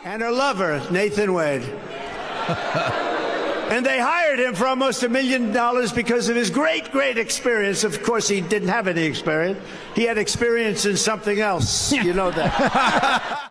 and her lover, Nathan Wade. And they hired him for almost $1 million because of his great experience. Of course, he didn't have any experience. He had experience in something else. You know that.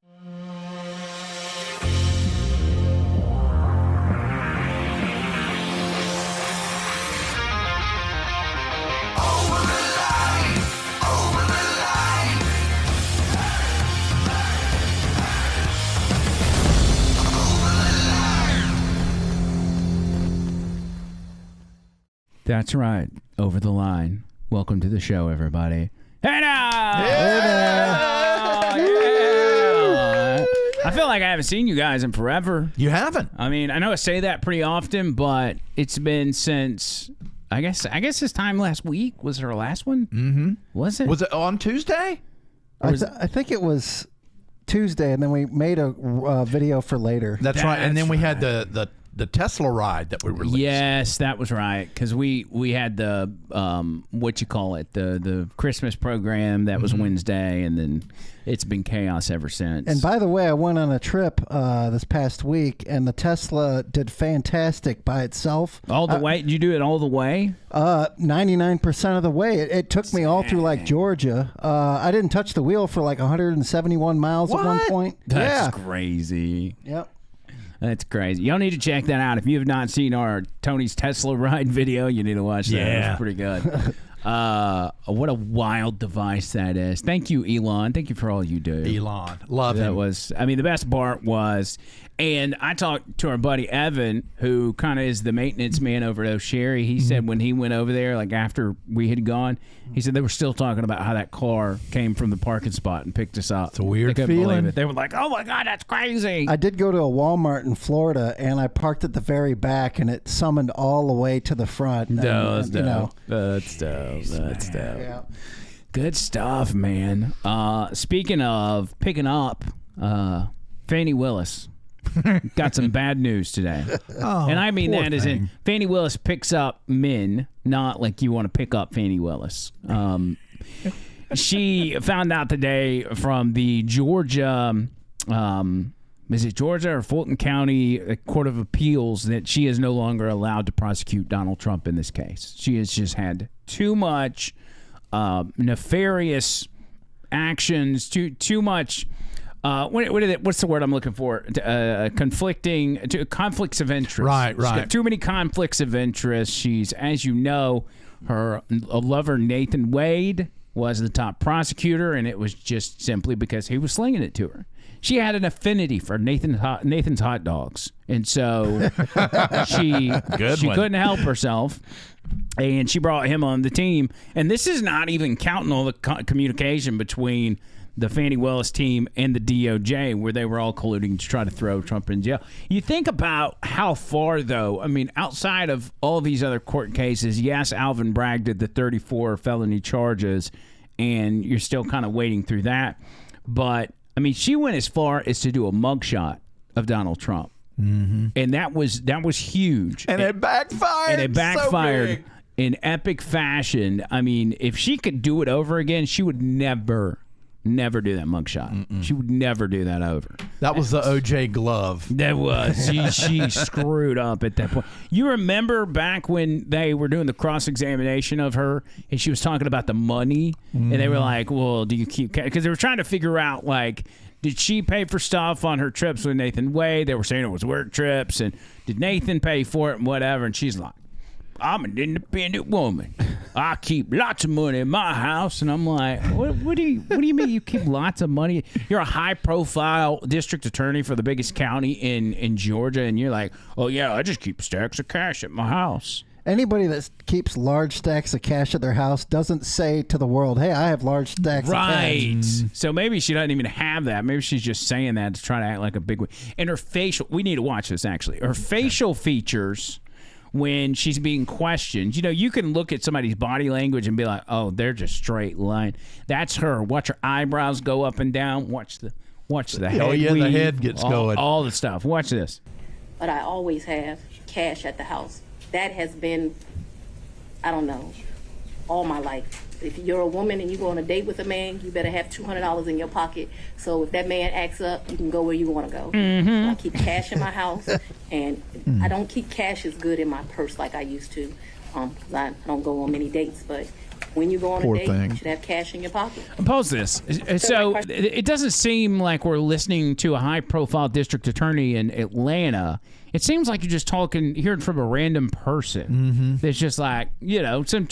That's right. Over the line. Welcome to the show, everybody. Hey now! Yeah! I feel like I haven't seen you guys in forever. You haven't? I mean, I know I say that pretty often, but it's been since, I guess this time last week. Was our last one? Mm-hmm. Was it? Was it on Tuesday? I think it was Tuesday, and then we made a video for later. That's right. And then we had the Tesla ride that we released. Yes, that was right. Because we had the the Christmas program that was Wednesday, and then it's been chaos ever since. And by the way, I went on a trip this past week, and the Tesla did fantastic by itself. All the way? Did you do it all the way? 99% of the way. It took me all through like Georgia. I didn't touch the wheel for like 171 miles at one point. That's crazy. Yep. That's crazy. Y'all need to check that out. If you have not seen our Tony's Tesla ride video, you need to watch that. Yeah. It's pretty good. What a wild device that is. Thank you, Elon. Thank you for all you do. Elon. Love him. That was, I mean, the best part was, and I talked to our buddy Evan, who kind of is the maintenance man over at O'Sherry. He said when he went over there, like after we had gone, he said they were still talking about how that car came from the parking spot and picked us up. It's a weird They couldn't believe feeling. it. They were like, oh my God, that's crazy. I did go to a Walmart in Florida, and I parked at the very back, and it summoned all the way to the front. That's and, dope. That's dope. That's dope. Yeah. Good stuff, man. Speaking of picking up, Fani Willis got some bad news today. And I mean that as in Fani Willis picks up men, not like you want to pick up Fani Willis. She found out today from the Georgia, is it Georgia or Fulton County Court of Appeals, that she is no longer allowed to prosecute Donald Trump in this case. She has just had too much nefarious actions, too much. What's the word I'm looking for? Conflicts of interest. Right. She's got too many conflicts of interest. She's, as you know, her lover Nathan Wade was the top prosecutor, and it was just simply because he was slinging it to her. She had an affinity for Nathan's hot dogs, and so she couldn't help herself. And she brought him on the team. And this is not even counting all the communication between the Fani Willis team and the DOJ, where they were all colluding to try to throw Trump in jail. You think about how far, though, I mean, outside of all these other court cases, yes, Alvin Bragg did the 34 felony charges, and you're still kind of waiting through that. But, I mean, she went as far as to do a mugshot of Donald Trump. Mm-hmm. And that was huge. And it backfired. And it backfired so in epic fashion. I mean, if she could do it over again, she would never do that mugshot. Mm-mm. She would never do that over. That was the OJ glove. That was. She screwed up at that point. You remember back when they were doing the cross-examination of her, and she was talking about the money, and they were like, well, do you keep... Because they were trying to figure out, like, did she pay for stuff on her trips with Nathan Wade? They were saying it was work trips, and did Nathan pay for it and whatever? And she's like, I'm an independent woman. I keep lots of money in my house. And I'm like, what do you mean you keep lots of money? You're a high-profile district attorney for the biggest county in Georgia, and you're like, oh, yeah, I just keep stacks of cash at my house. Anybody that keeps large stacks of cash at their house doesn't say to the world, hey, I have large stacks of cash. Right. So maybe she doesn't even have that. Maybe she's just saying that to try to act like a big one. And her facial, we need to watch this, actually. Her facial features, when she's being questioned, you know, you can look at somebody's body language and be like, oh, they're just straight line. That's her. Watch her eyebrows go up and down. Watch the head. Oh, yeah, weave, the head gets going. All the stuff. Watch this. But I always have cash at the house. That has been, I don't know, all my life. If you're a woman and you go on a date with a man, you better have $200 in your pocket. So if that man acts up, you can go where you want to go. So I keep cash in my house, and I don't keep cash as good in my purse like I used to, 'cause I don't go on many dates. But when you go on Poor a date, thing. you should have cash in your pocket. Pause this. So it doesn't seem like we're listening to a high-profile district attorney in Atlanta. It seems like you're just hearing from a random person that's just like,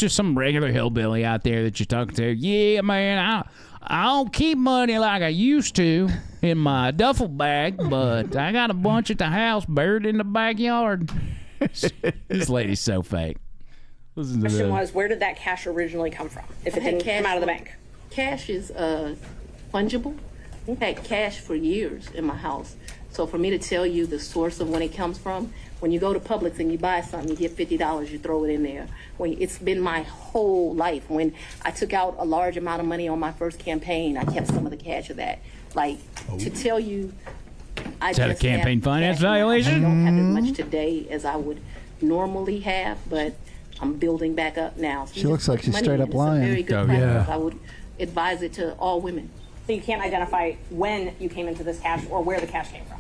some regular hillbilly out there that you're talking to. Yeah, man, I don't keep money like I used to in my duffel bag, but I got a bunch at the house buried in the backyard. This lady's so fake. Listen to question this. was, where did that cash originally come from? If it didn't come out of the bank. Cash is fungible. I've had cash for years in my house. So for me to tell you the source of when it comes from, when you go to Publix and you buy something, you get $50, you throw it in there. It's been my whole life. When I took out a large amount of money on my first campaign, I kept some of the cash of that. To tell you, I Is that a just have campaign finance cash in my house. violation? I don't have as much today as I would normally have, but I'm building back up now. So She looks like she's money straight in. up It's a lying. very good Oh, practice. yeah. I would advise it to all women. So you can't identify when you came into this cash or where the cash came from.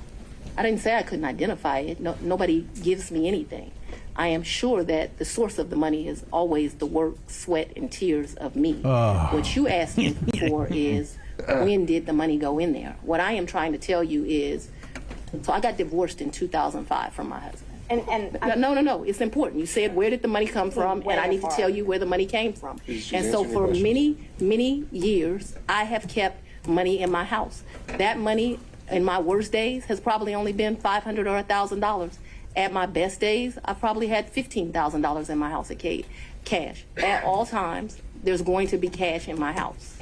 I didn't say I couldn't identify it. No, nobody gives me anything. I am sure that the source of the money is always the work, sweat, and tears of me. What you asked me for is when did the money go in there? What I am trying to tell you is, so I got divorced in 2005 from my husband. No. It's important. You said, where did the money come from? And I need to tell you where the money came from. And so for many, many years, I have kept money in my house. That money in my worst days has probably only been $500 or $1,000. At my best days, I probably had $15,000 in my house at cash. At all times, there's going to be cash in my house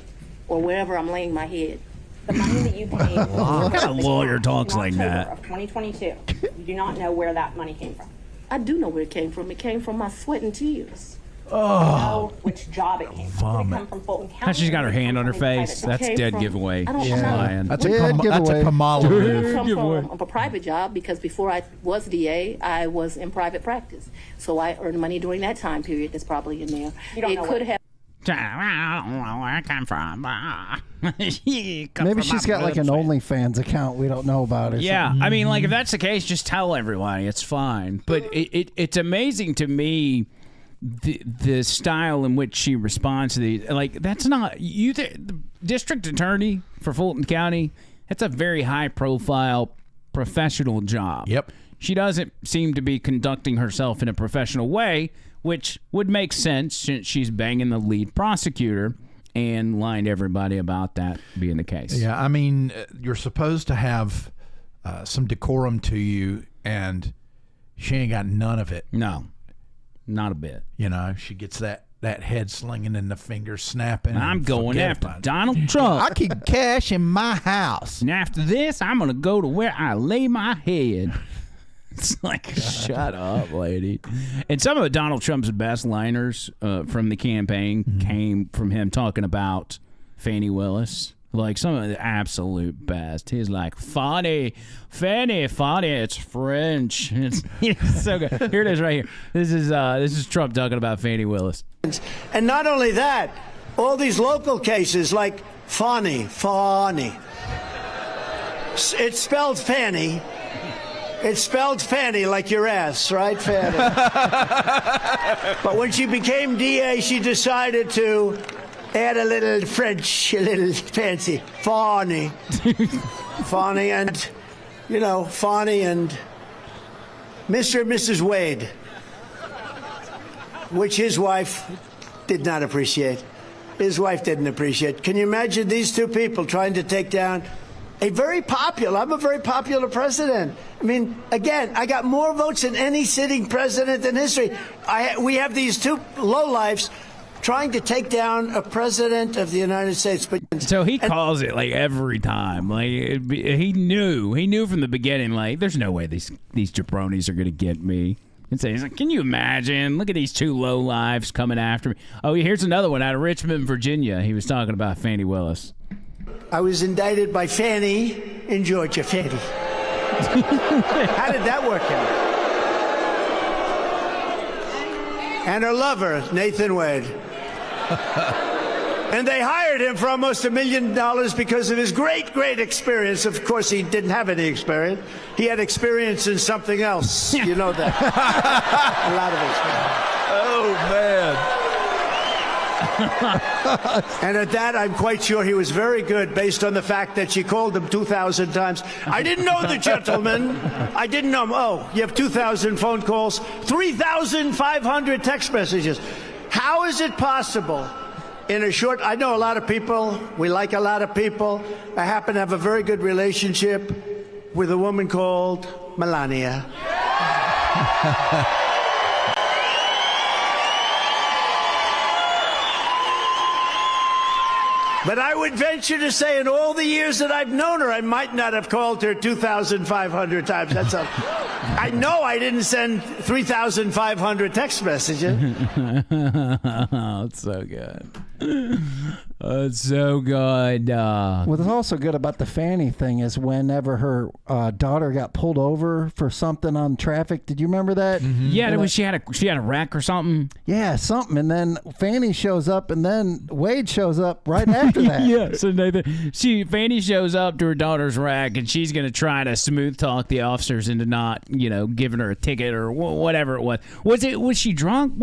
or wherever I'm laying my head. The money that you paid What kind of lawyer talks in like October that? of 2022, you do not know where that money came from. I do know where it came from. It came from my sweat and tears. Know which job it came from. Did it come from Fulton County? How she's got her Did it hand come on her from any face. private That's came dead from- giveaway. I don't She's know. lying. That's Dead that's a giveaway. Kamala move. Come from a private job because before I was DA, I was in private practice. So I earned money during that time period. That's probably in there. You don't It know could where- have. I don't know where I come from. Maybe she's got like an OnlyFans account we don't know about or Yeah, something. I mean, like if that's the case, just tell everybody. It's fine. But it's amazing to me the style in which she responds to these. Like that's not you. The district attorney for Fulton County. That's a very high profile professional job. Yep. She doesn't seem to be conducting herself in a professional way, which would make sense since she's banging the lead prosecutor and lying to everybody about that being the case. Yeah, I mean, you're supposed to have some decorum to you, and she ain't got none of it. No, not a bit. You know, she gets that head slinging and the fingers snapping. I'm and going forget after about it. Donald Trump. I keep cash in my house. And after this, I'm going to go to where I lay my head. It's like, shut up, lady. And some of Donald Trump's best liners from the campaign came from him talking about Fani Willis. Like some of the absolute best. He's like, Fanny, it's French. It's so good. Here it is right here. This is Trump talking about Fani Willis. And not only that, all these local cases like Fani. It's spelled Fanny. It's spelled Fanny like your ass, right, Fanny? But when she became DA, she decided to add a little French, a little fancy. Fani. Fani and, Fani and Mr. and Mrs. Wade, which his wife did not appreciate. His wife didn't appreciate. Can you imagine these two people trying to take down I'm a very popular president. I mean, again, I got more votes than any sitting president in history. We have these two lowlifes trying to take down a president of the United States. So he calls it like every time. Like he knew from the beginning. Like there's no way these jabronis are gonna get me. And so he's like, can you imagine? Look at these two lowlifes coming after me. Oh, here's another one out of Richmond, Virginia. He was talking about Fani Willis. I was indicted by Fanny in Georgia. Fanny. How did that work out? And her lover, Nathan Wade. And they hired him for almost $1 million because of his great experience. Of course, he didn't have any experience. He had experience in something else. You know that. A lot of experience. Oh, man. And at that, I'm quite sure he was very good based on the fact that she called him 2,000 times. I didn't know the gentleman. I didn't know him. Oh, you have 2,000 phone calls, 3,500 text messages. How is it possible? In a short, I know a lot of people. We like a lot of people. I happen to have a very good relationship with a woman called Melania. But I would venture to say in all the years that I've known her, I might not have called her 2,500 times. I know I didn't send 3,500 text messages. Oh, it's so good. Oh, it's so good. What's also good about the Fani thing is whenever her daughter got pulled over for something on traffic. Did you remember that? Mm-hmm. Yeah, she had a wreck or something. Yeah, something, and then Fani shows up, and then Wade shows up right after that. Yeah, so Fani shows up to her daughter's wreck, and she's gonna try to smooth talk the officers into not, giving her a ticket or whatever it was. Was she drunk?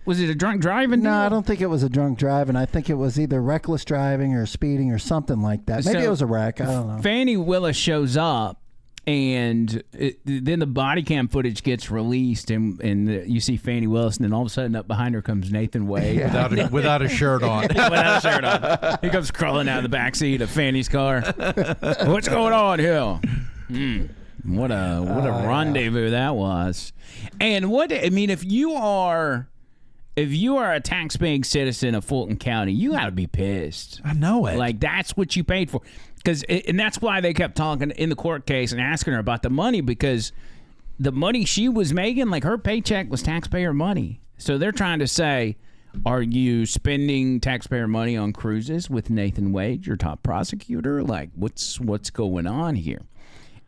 Was it a drunk driving? No, deal? I don't think it was a drunk driving. I think it was either reckless driving or speeding or something like that. Maybe it was a wreck. I don't know. Fani Willis shows up, and then the body cam footage gets released, and you see Fani Willis, and then all of a sudden up behind her comes Nathan Wade. Yeah. Without a shirt on. Without a shirt on. He comes crawling out of the backseat of Fanny's car. What's going on here? What a rendezvous that was. And if you are a tax-paying citizen of Fulton County, you got to be pissed. I know it. Like, that's what you paid for. And that's why they kept talking in the court case and asking her about the money, because the money she was making, like her paycheck was taxpayer money. So they're trying to say, are you spending taxpayer money on cruises with Nathan Wade, your top prosecutor? Like, what's going on here?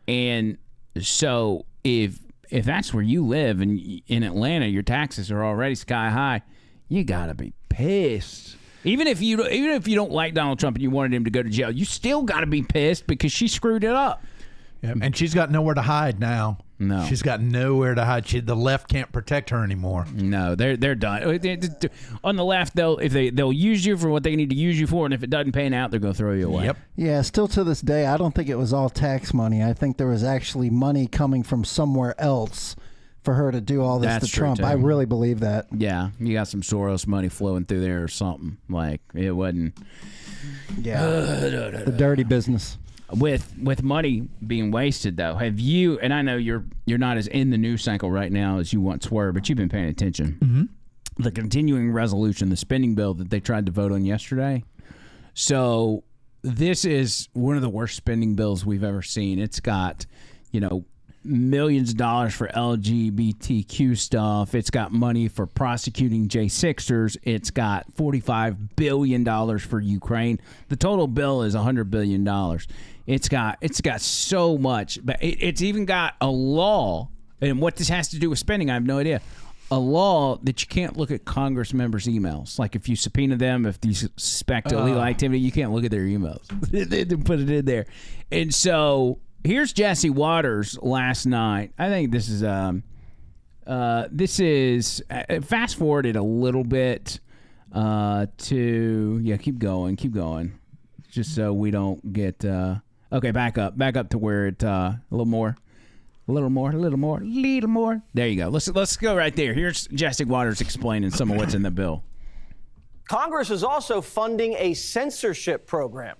And so if that's where you live and in Atlanta, your taxes are already sky high, you gotta be pissed. Even if you don't like Donald Trump and you wanted him to go to jail, you still gotta be pissed because she screwed it up. Yeah, and she's got nowhere to hide now. No, she's got nowhere to hide. The left can't protect her anymore. No, they're done. On the left, they'll use you for what they need to use you for, and if it doesn't pan out, they're going to throw you away. Yep. Yeah, still to this day, I don't think it was all tax money. I think there was actually money coming from somewhere else for her to do all this That's to true, Trump. too. I really believe that. Yeah, you got some Soros money flowing through there or something. Like, it wasn't. Yeah, the dirty business. With money being wasted, though, have you? And I know you're not as in the news cycle right now as you once were, but you've been paying attention. Mm-hmm. The continuing resolution, the spending bill that they tried to vote on yesterday. So this is one of the worst spending bills we've ever seen. It's got, millions of dollars for LGBTQ stuff. It's got money for prosecuting J6ers. It's got $45 billion for Ukraine. The total bill is $100 billion. It's got so much, but it's even got a law, and what this has to do with spending, I have no idea. A law that you can't look at Congress members' emails. Like if you subpoena them, if you suspect illegal activity, you can't look at their emails. They put it in there. And so here's Jesse Waters last night. I think this is fast forwarded a little bit keep going. Just so we don't get okay, back up to where it a little more. There you go. Let's go right there. Here's Jesse Waters explaining some of what's in the bill. Congress is also funding a censorship program.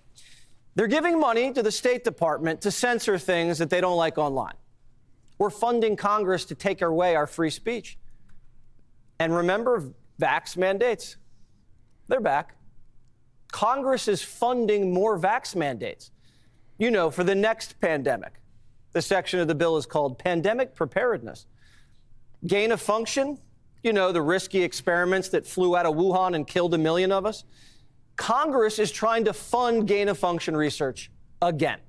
They're giving money to the State Department to censor things that they don't like online. We're funding Congress to take away our free speech. And remember, vax mandates. They're back. Congress is funding more vax mandates. For the next pandemic. The section of the bill is called Pandemic Preparedness. Gain of function, the risky experiments that flew out of Wuhan and killed 1 million of us. Congress is trying to fund gain of function research again.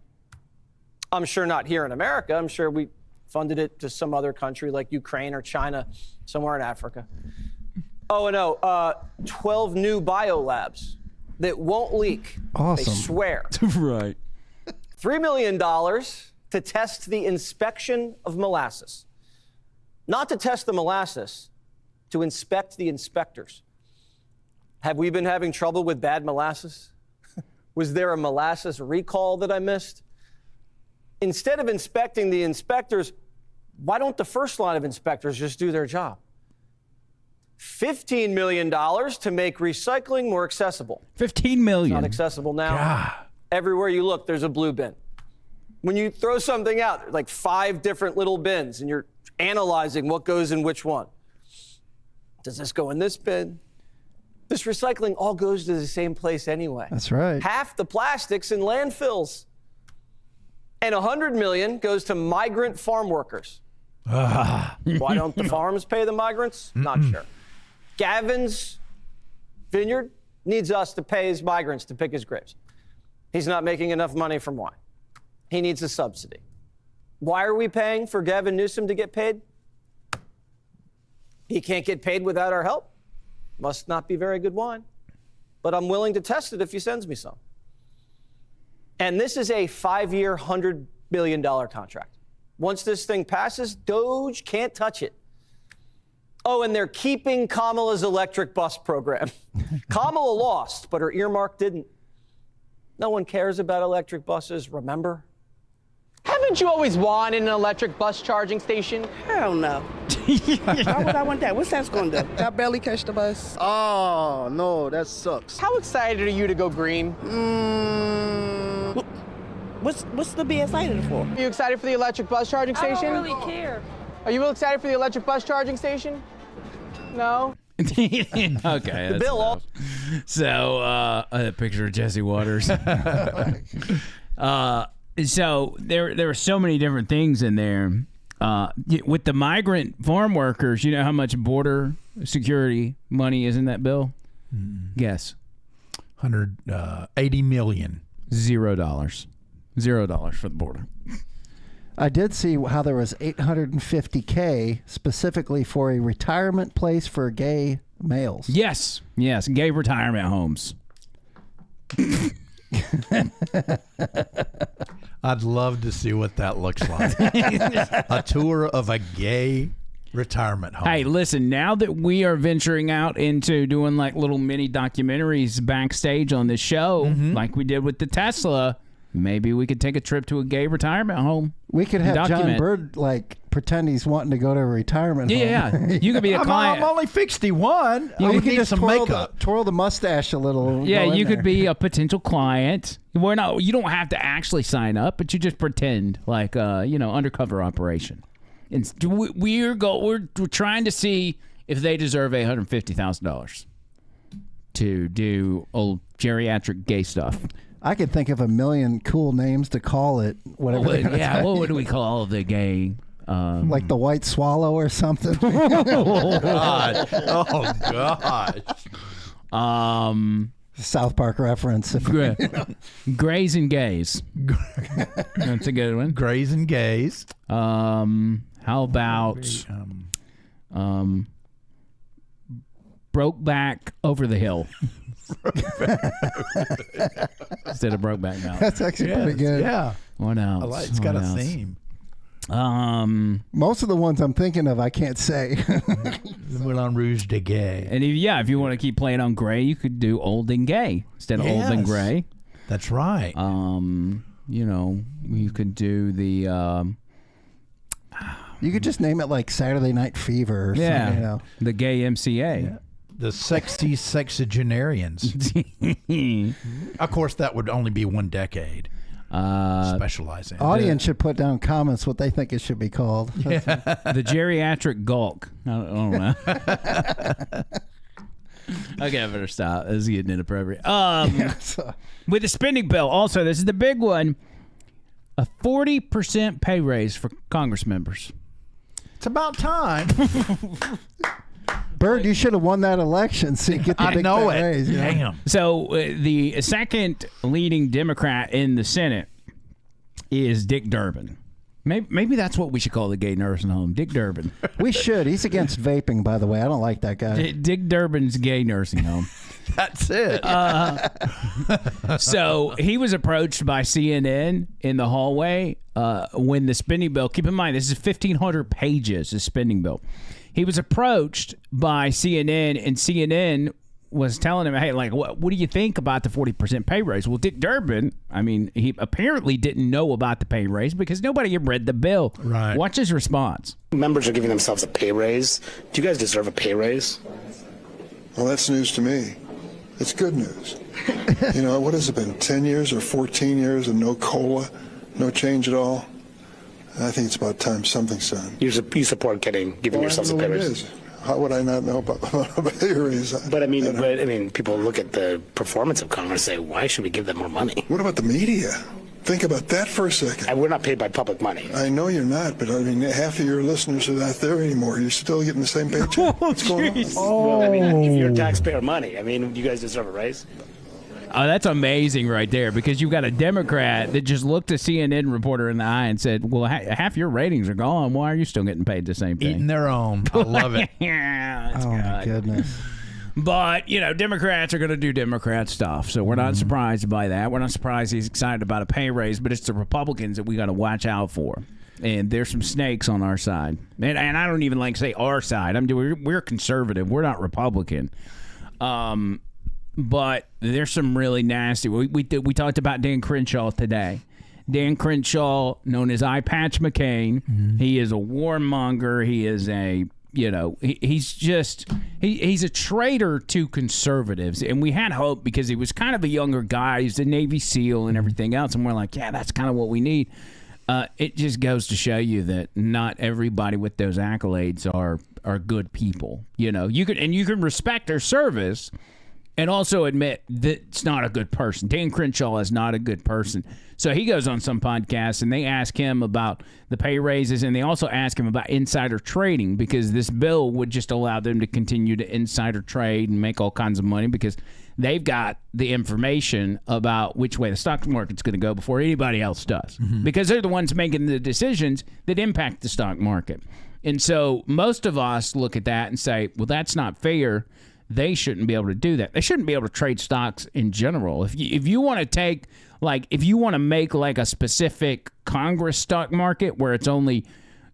I'm sure not here in America. I'm sure we funded it to some other country like Ukraine or China, somewhere in Africa. Oh, no. 12 new biolabs that won't leak. Awesome. They swear. Right. $3 million to test the inspection of molasses. Not to test the molasses, to inspect the inspectors. Have we been having trouble with bad molasses? Was there a molasses recall that I missed? Instead of inspecting the inspectors, why don't the first line of inspectors just do their job? $15 million to make recycling more accessible. $15 million. Not accessible now. God. Everywhere you look, there's a blue bin. When you throw something out, there's like 5 different little bins, and you're analyzing what goes in which one. Does this go in this bin? This recycling all goes to the same place anyway. That's right. Half the plastics in landfills. And $100 million goes to migrant farm workers. Why don't the farms pay the migrants? Not sure. Gavin's vineyard needs us to pay his migrants to pick his grapes. He's not making enough money from wine. He needs a subsidy. Why are we paying for Gavin Newsom to get paid? He can't get paid without our help. Must not be very good wine. But I'm willing to test it if he sends me some. And this is a 5-year, $100 billion contract. Once this thing passes, Doge can't touch it. Oh, and they're keeping Kamala's electric bus program. Kamala lost, but her earmark didn't. No one cares about electric buses, remember? Haven't you always wanted an electric bus charging station? Hell no. Why would I want that? What's that going to do? I barely catch the bus. Oh, no, that sucks. How excited are you to go green? What's to be excited for? Are you excited for the electric bus charging station? I don't really care. Are you excited for the electric bus charging station? No? Okay. That's Bill, enough. So, a picture of Jesse Waters. So there are so many different things in there. With the migrant farm workers, you know how much border security money is in that bill? Guess. $180 million. $0. $0 for the border. I did see how there was $850K specifically for a retirement place for gay males. Yes. Gay retirement homes. I'd love to see what that looks like. A tour of a gay retirement home. Hey, listen, now that we are venturing out into doing like little mini documentaries backstage on this show, like we did with the Tesla, maybe we could take a trip to a gay retirement home. We could have John Document. Bird like pretend he's wanting to go to a retirement home. Yeah. You could be a client. I'm only 61. I You would can need just some makeup. twirl the mustache a little. Yeah, go in you could there. be a potential client. You don't have to actually sign up, but you just pretend like undercover operation. And we're trying to see if they deserve $850,000 to do old geriatric gay stuff. I could think of a million cool names to call it. Whatever. What do we call the gay? Like the White Swallow or something. Oh, God. South Park reference. Grays and gays. That's a good one. Grays and gays. How about Brokeback Over the Hill? Instead of Brokeback Mountain. That's actually pretty good. Yeah. What else? I like, it's got a theme. Most of the ones I'm thinking of, I can't say. Moulin Rouge de Gay. And if you want to keep playing on gray, you could do old and gay instead of old and gray. That's right. You could do the You could just name it like Saturday Night Fever or something. The gay MCA. Yeah. The sexy sexagenarians. Of course, that would only be one decade. Specializing. Audience should put down comments what they think it should be called. The geriatric gawk. I don't know. Okay, I better stop. This is getting inappropriate. With the spending bill, also, this is the big one. A 40% pay raise for Congress members. It's about time. Bird, you should have won that election so you get the big know fat it. raise. Damn. So the second leading Democrat in the Senate is Dick Durbin. Maybe that's what we should call the gay nursing home, Dick Durbin. We should. He's against vaping, by the way. I don't like that guy. Dick Durbin's gay nursing home. That's it. So he was approached by CNN in the hallway when the spending bill. Keep in mind, this is 1,500 pages. The spending bill. He was approached by CNN, and CNN was telling him, hey, like, what do you think about the 40% pay raise? Well, Dick Durbin, I mean, he apparently didn't know about the pay raise because nobody had read the bill. Right. Watch his response. Members are giving themselves a pay raise. Do you guys deserve a pay raise? Well, that's news to me. It's good news. You know, what has it been, 10 years or 14 years and no COLA, no change at all? I think it's about time something's done. You support giving yourselves a pay raise? How would I not know about a pay raise? But I mean, people look at the performance of Congress and say, why should we give them more money? What about the media? Think about that for a second. And we're not paid by public money. I know you're not, but I mean, half of your listeners are not there anymore. You're still getting the same paycheck. What's going on? Well, I mean, if you're taxpayer money, I mean, you guys deserve a raise. Oh, that's amazing right there, because you've got a Democrat that just looked a CNN reporter in the eye and said, well, half your ratings are gone. Why are you still getting paid the same thing? Eating their own. I love it. Yeah, that's My goodness. But, you know, Democrats are going to do Democrat stuff, so we're not surprised by that. We're not surprised he's excited about a pay raise, but it's the Republicans that we got to watch out for. And there's some snakes on our side. And I don't even like to say our side. We're conservative. We're not Republican. But there's some really nasty. We talked about Dan Crenshaw today. Dan Crenshaw, known as Eye Patch McCain, he is a warmonger. He is a, you know, he's a traitor to conservatives. And we had hope because he was kind of a younger guy. He's a Navy SEAL and everything else. And we're like, yeah, that's kind of what we need. It just goes to show you that not everybody with those accolades are good people. You know, you can respect their service and also admit that it's not a good person. Dan Crenshaw is not a good person. So he goes on some podcasts, and they ask him about the pay raises, and they also ask him about insider trading, because this bill would just allow them to continue to insider trade and make all kinds of money because they've got the information about which way the stock market's going to go before anybody else does, because they're the ones making the decisions that impact the stock market. And so most of us look at that and say, well, that's not fair. They shouldn't be able to do that. They shouldn't be able to trade stocks in general. If you want to take, like, if you want to make like a specific Congress stock market where it's only,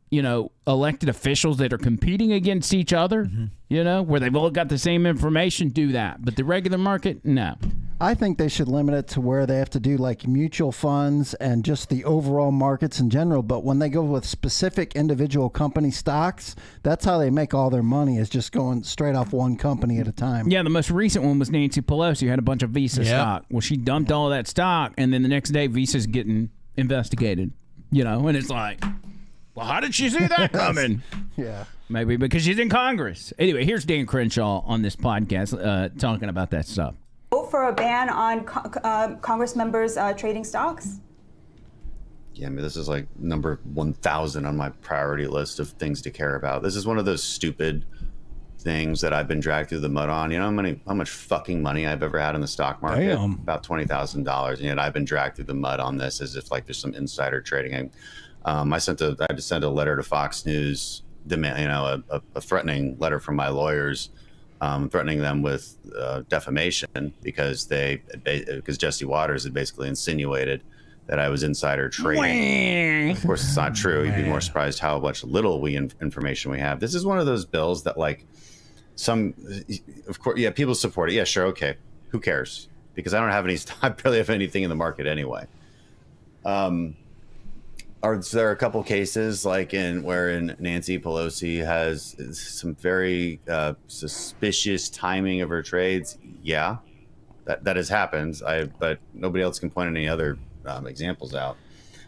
you know, elected officials that are competing against each other, you know, where they've all got the same information, do that. But the regular market, no. I think they should limit it to where they have to do like mutual funds and just the overall markets in general. But when they go with specific individual company stocks, that's how they make all their money, is just going straight off one company at a time. Yeah, the most recent one was Nancy Pelosi, who had a bunch of Visa stock. Well, she dumped all that stock, and then the next day Visa's getting investigated, you know, and it's like, well, how did she see that coming? Yeah. Maybe because she's in Congress. Anyway, here's Dan Crenshaw on this podcast talking about that stuff. Vote for a ban on Congress members trading stocks? Yeah, I mean, this is like number 1,000 on my priority list of things to care about. This is one of those stupid things that I've been dragged through the mud on. You know how much fucking money I've ever had in the stock market? Damn. About $20,000. And yet I've been dragged through the mud on this as if like there's some insider trading. I had to send a letter to Fox News, a threatening letter from my lawyers, threatening them with defamation because Jesse Waters had basically insinuated that I was insider trading. Of course, it's not true. You'd be more surprised how much little information we have. This is one of those bills that, like, of course, yeah, people support it. Yeah, sure, okay. Who cares? Because I barely have anything in the market anyway. Are there a couple cases like wherein Nancy Pelosi has some very suspicious timing of her trades? Yeah, that has happened. But nobody else can point any other examples out.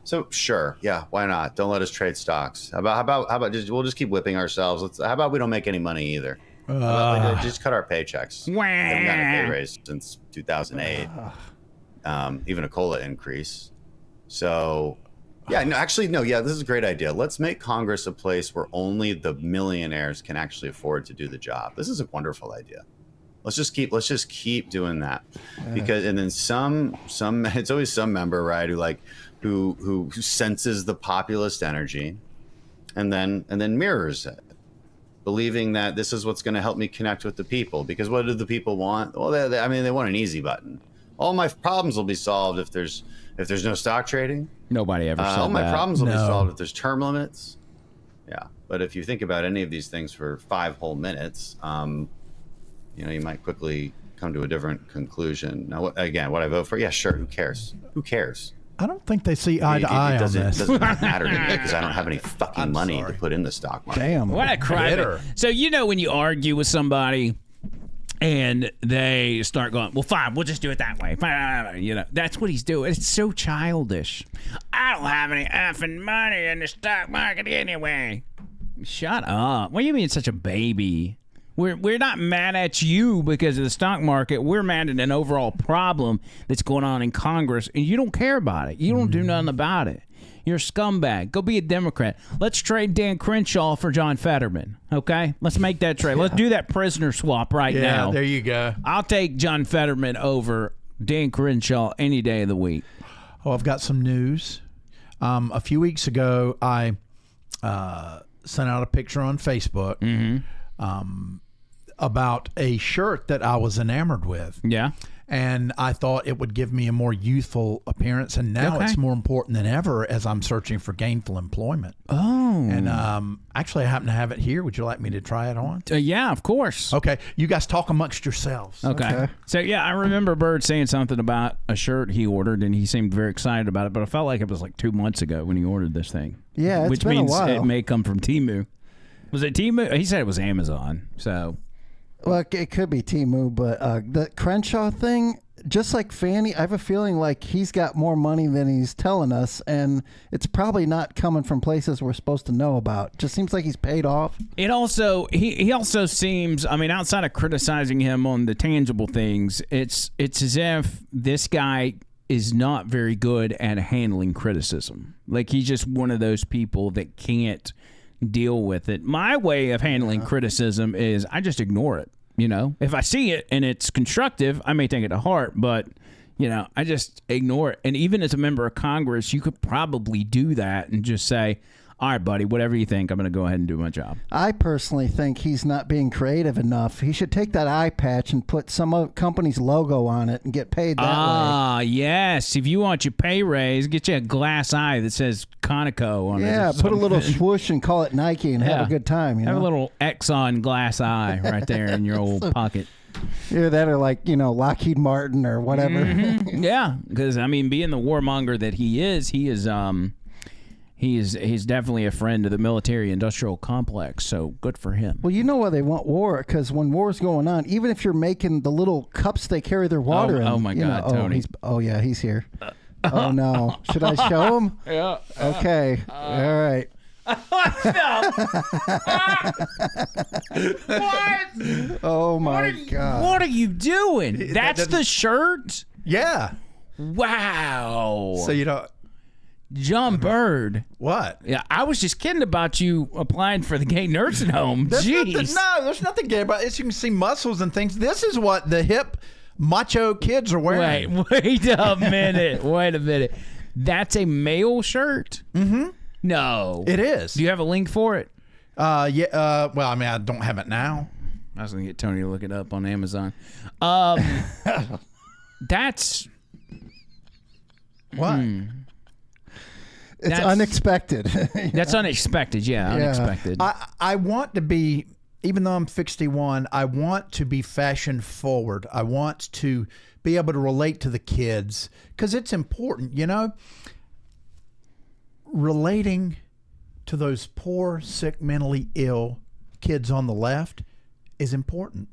So sure, yeah, why not? Don't let us trade stocks. How about we'll just keep whipping ourselves. How about we don't make any money either? Just cut our paychecks. We haven't gotten a pay raise since 2008. Even a COLA increase. So. Yeah, no, actually, no, yeah, this is a great idea. Let's make Congress a place where only the millionaires can actually afford to do the job. This is a wonderful idea. Let's just keep doing that. Because, and then some, it's always some member, right, who like who senses the populist energy and then mirrors it, believing that this is what's going to help me connect with the people. Because what do the people want? Well, they want an easy button. All my problems will be solved if there's no stock trading. Nobody ever solved all my that. problems will be solved if there's term limits. Yeah, but if you think about any of these things for 5 whole minutes, you might quickly come to a different conclusion. Now, what I vote for? Yeah, sure. Who cares? Who cares? I don't think they see eye to eye on this. It doesn't matter to me because I don't have any fucking money to put in the stock market. Damn. What a crap. So when you argue with somebody and they start going, well, fine, we'll just do it that way. Fine, that's what he's doing. It's so childish. I don't have any effing money in the stock market anyway. Shut up. What do you mean such a baby? We're not mad at you because of the stock market. We're mad at an overall problem that's going on in Congress, and you don't care about it. You don't do nothing about it. You're a scumbag. Go be a Democrat. Let's trade Dan Crenshaw for John Fetterman, okay? Let's make that trade. Let's do that prisoner swap now. Yeah, there you go. I'll take John Fetterman over Dan Crenshaw any day of the week. Oh, I've got some news. A few weeks ago, I sent out a picture on Facebook about a shirt that I was enamored with. Yeah. And I thought it would give me a more youthful appearance. And now it's more important than ever as I'm searching for gainful employment. Oh. And actually, I happen to have it here. Would you like me to try it on? Yeah, of course. Okay. You guys talk amongst yourselves. Okay. So, I remember Bird saying something about a shirt he ordered, and he seemed very excited about it. But I felt like it was like 2 months ago when he ordered this thing. Yeah, it's which been means a while. It may come from Temu. Was it Temu? He said it was Amazon. So... Well, it could be Temu, but the Crenshaw thing, just like Fani, I have a feeling like he's got more money than he's telling us, and it's probably not coming from places we're supposed to know about. Just seems like he's paid off. It also he also seems, outside of criticizing him on the tangible things, it's as if this guy is not very good at handling criticism. Like he's just one of those people that can't deal with it. My way of handling criticism is I just ignore it. If I see it and it's constructive, I may take it to heart, but I just ignore it. And even as a member of Congress, you could probably do that and just say, all right, buddy, whatever you think, I'm going to go ahead and do my job. I personally think he's not being creative enough. He should take that eye patch and put some company's logo on it and get paid that way. Ah, yes. If you want your pay raise, get you a glass eye that says Conoco on it. Yeah, put a little swoosh and call it Nike and have a good time. Have a little Exxon glass eye right there in your old pocket. Yeah, that or like, Lockheed Martin or whatever. Mm-hmm. Yeah, because, being the warmonger that he is, he's definitely a friend of the military-industrial complex, so good for him. Well, you know why they want war, because when war's going on, even if you're making the little cups they carry their water in. Oh, my God, Tony. He's here. Oh, no. Should I show him? Yeah. Okay. All right. What? Oh, my God. What are you doing? That's the shirt? Yeah. Wow. So, John Bird. What? Yeah, I was just kidding about you applying for the gay nursing home. Jeez. There's nothing gay about it. You can see muscles and things. This is what the hip macho kids are wearing. Wait a minute. Wait a minute. That's a male shirt? Mm-hmm. No. It is. Do you have a link for it? Yeah. Well, I don't have it now. I was going to get Tony to look it up on Amazon. That's... What? It's unexpected. That's unexpected. Yeah, unexpected. I want to be, even though I'm 61, I want to be fashion forward. I want to be able to relate to the kids because it's important, relating to those poor, sick, mentally ill kids on the left is important.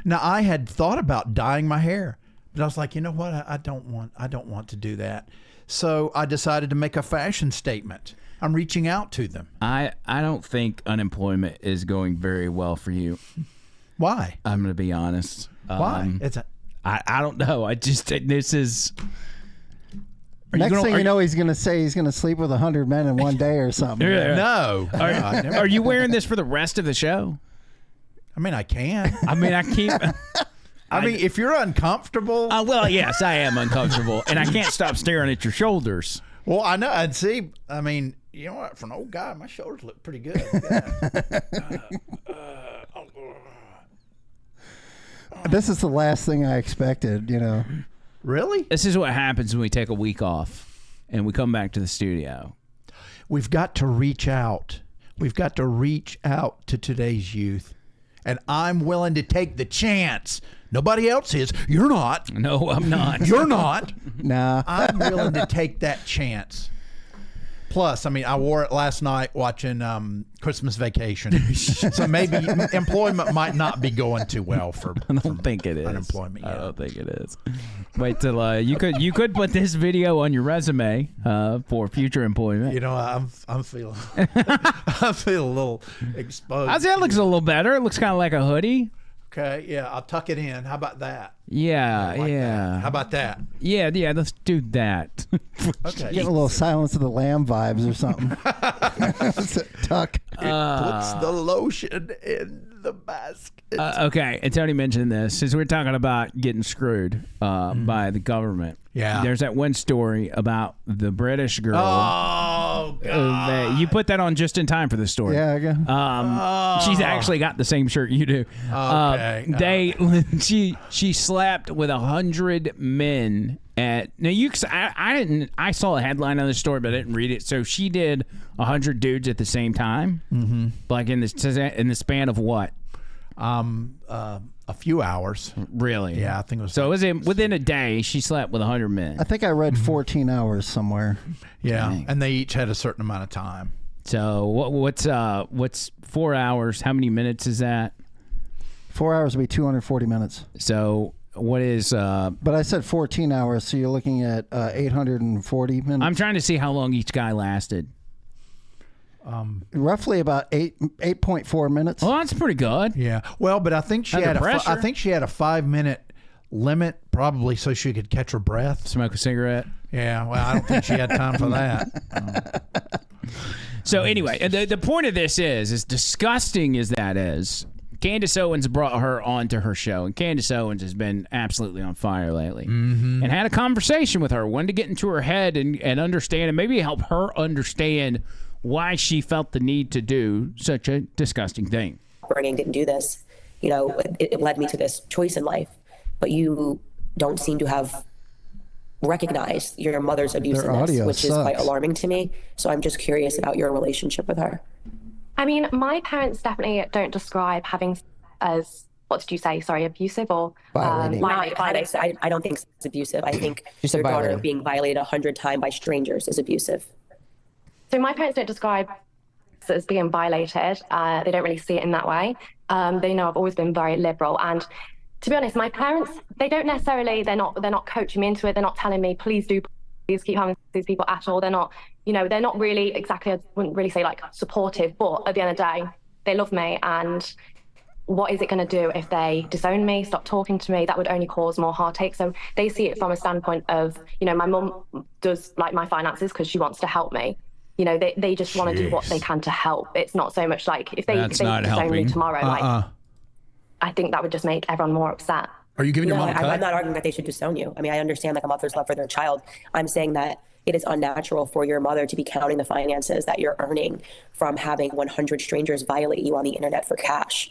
Now, I had thought about dyeing my hair, but I was like, you know what? I don't want to do that. So I decided to make a fashion statement. I'm reaching out to them. I don't think unemployment is going very well for you. Why? I'm going to be honest. Why? I don't know. This is... Next thing you know, he's going to say he's going to sleep with 100 men in one day or something. No. Are you wearing this for the rest of the show? I can. I keep... if you're uncomfortable. Well, yes, I am uncomfortable, and I can't stop staring at your shoulders. Well, I know. I'd see. I mean, you know what? For an old guy, my shoulders look pretty good. Yeah. This is the last thing I expected, you know. Really? This is what happens when we take a week off and we come back to the studio. We've got to reach out. We've got to reach out to today's youth. And I'm willing to take the chance. Nobody else is. You're not. No, I'm not. You're not. Nah. I'm willing to take that chance. Plus, I mean, I wore it last night watching Christmas Vacation. So maybe employment might not be going too well for I don't think it is. unemployment. I Yeah. don't think it is. Wait till you could put this video on your resume for future employment. You know, I'm feeling I'm feeling a little exposed. I'd say it looks a little better. It looks kind of like a hoodie. Okay, yeah, I'll tuck it in. How about that? Yeah, Like yeah. that. How about that? Yeah, let's do that. Okay. Getting a little Silence of the Lamb vibes or something. Tuck. It puts the lotion in the basket. Okay, and Tony mentioned this since we're talking about getting screwed by the government. Yeah. There's that one story about the British girl. Oh, God. You put that on just in time for this story. Yeah, I guess. She's actually got the same shirt you do. Okay. She slept with 100 men at I saw a headline on the story, but I didn't read it. So she did 100 dudes at the same time, like in the span of what? A few hours. Really? Yeah, I think it was. So within a day she slept with 100 men. I think I read 14 hours somewhere. Yeah, Dang. and they each had a certain amount of time. So what's 4 hours? How many minutes is that? 4 hours would be 240 minutes. So what is? But I said 14 hours, so you're looking at 840 minutes. I'm trying to see how long each guy lasted. Roughly about 8.4 minutes. Well, that's pretty good. Yeah. Well, but I think she Under had pressure. I think she had a 5-minute limit, probably so she could catch her breath. Smoke a cigarette. Yeah. Well, I don't think she had time for that. So anyway, the point of this is as disgusting as that is, Candace Owens brought her onto her show, and Candace Owens has been absolutely on fire lately. And had a conversation with her, wanted to get into her head and understand, and maybe help her understand why she felt the need to do such a disgusting thing. Burning didn't do this. You know, it led me to this choice in life, but you don't seem to have recognized your mother's abuse in this, which is quite alarming to me. So I'm just curious about your relationship with her. I mean, my parents definitely don't describe having as, what did you say? Sorry, abusive or I don't think it's abusive. I think your daughter being violated 100 times by strangers is abusive. So my parents don't describe it as being violated. They don't really see it in that way. They know I've always been very liberal. And to be honest, my parents, they don't necessarily, they're not coaching me into it. They're not telling me, please keep having these people at all. They're not, they're not really exactly, I wouldn't really say like supportive, but at the end of the day, they love me. And what is it going to do if they disown me, stop talking to me? That would only cause more heartache. So they see it from a standpoint of, my mum does like my finances because she wants to help me. They just want to do what they can to help. It's not so much like if they disown me tomorrow, like I think that would just make everyone more upset. Are you giving your mom a cut? I'm not arguing that they should disown you. I mean, I understand like a mother's love for their child. I'm saying that it is unnatural for your mother to be counting the finances that you're earning from having 100 strangers violate you on the internet for cash,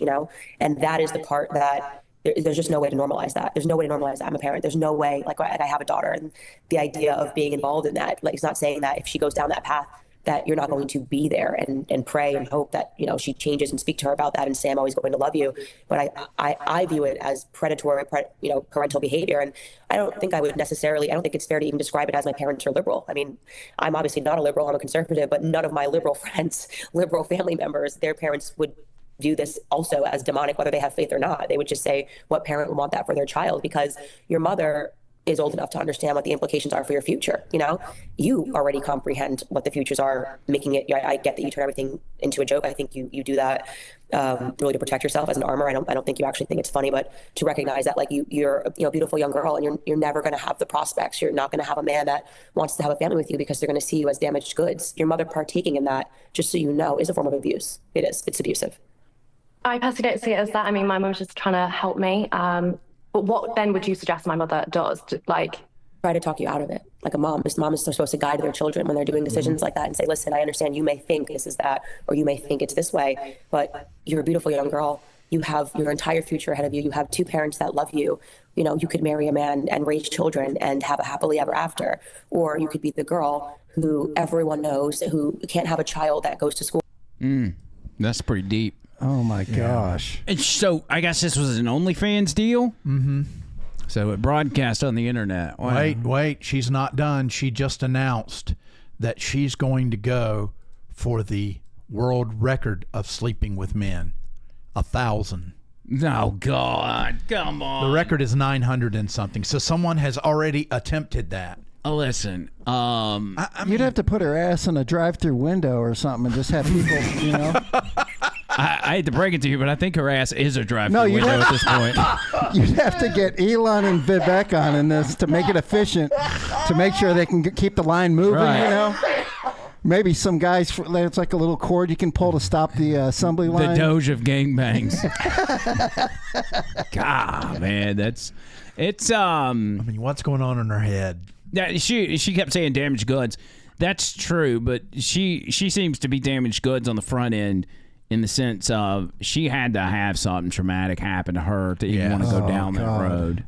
And that is the part that there's just no way to normalize that. There's no way to normalize that. I'm a parent. There's no way, like I have a daughter, and the idea of being involved in that, like it's not saying that if she goes down that path, that you're not going to be there and pray and hope that, she changes and speak to her about that and say, I'm always going to love you. But I view it as predatory, parental behavior. And I don't think it's fair to even describe it as my parents are liberal. I mean, I'm obviously not a liberal, I'm a conservative, but none of my liberal friends, liberal family members, their parents would view this also as demonic, whether they have faith or not. They would just say, what parent would want that for their child? Because your mother is old enough to understand what the implications are for your future. You already comprehend what the futures are, making it. I get that you turn everything into a joke. I think you do that really to protect yourself as an armor. I don't think you actually think it's funny, but to recognize that like you're a beautiful young girl and you're never going to have the prospects. You're not going to have a man that wants to have a family with you because they're going to see you as damaged goods. Your mother partaking in that, just so you know, is a form of abuse. It is. It's abusive. I personally don't see it as that. I mean, my mum's just trying to help me. But what then would you suggest my mother does? try to talk you out of it. Like a mom is supposed to guide their children when they're doing decisions like that and say, listen, I understand you may think this is that, or you may think it's this way, but you're a beautiful young girl. You have your entire future ahead of you. You have 2 parents that love you. You know, you could marry a man and raise children and have a happily ever after. Or you could be the girl who everyone knows who can't have a child that goes to school. That's pretty deep. Oh my gosh. And so I guess this was an OnlyFans deal? Mm-hmm. So it broadcast on the internet. Wow. Wait. She's not done. She just announced that she's going to go for the world record of sleeping with men. 1,000. Oh, God. Come on. The record is 900 and something. So someone has already attempted that. Listen, I mean, you'd have to put her ass in a drive-through window or something and just have people, you know. I hate to break it to you, but I think her ass is a drive-through window at this point. You'd have to get Elon and Vivek on in this to make it efficient, to make sure they can keep the line moving, Right. you know. Maybe some guys, it's like a little cord you can pull to stop the assembly line. The Doge of gangbangs. God, man, it's I mean, what's going on in her head? Yeah, she kept saying damaged goods. That's true, but she seems to be damaged goods on the front end in the sense of she had to have something traumatic happen to her to even want to go down that road.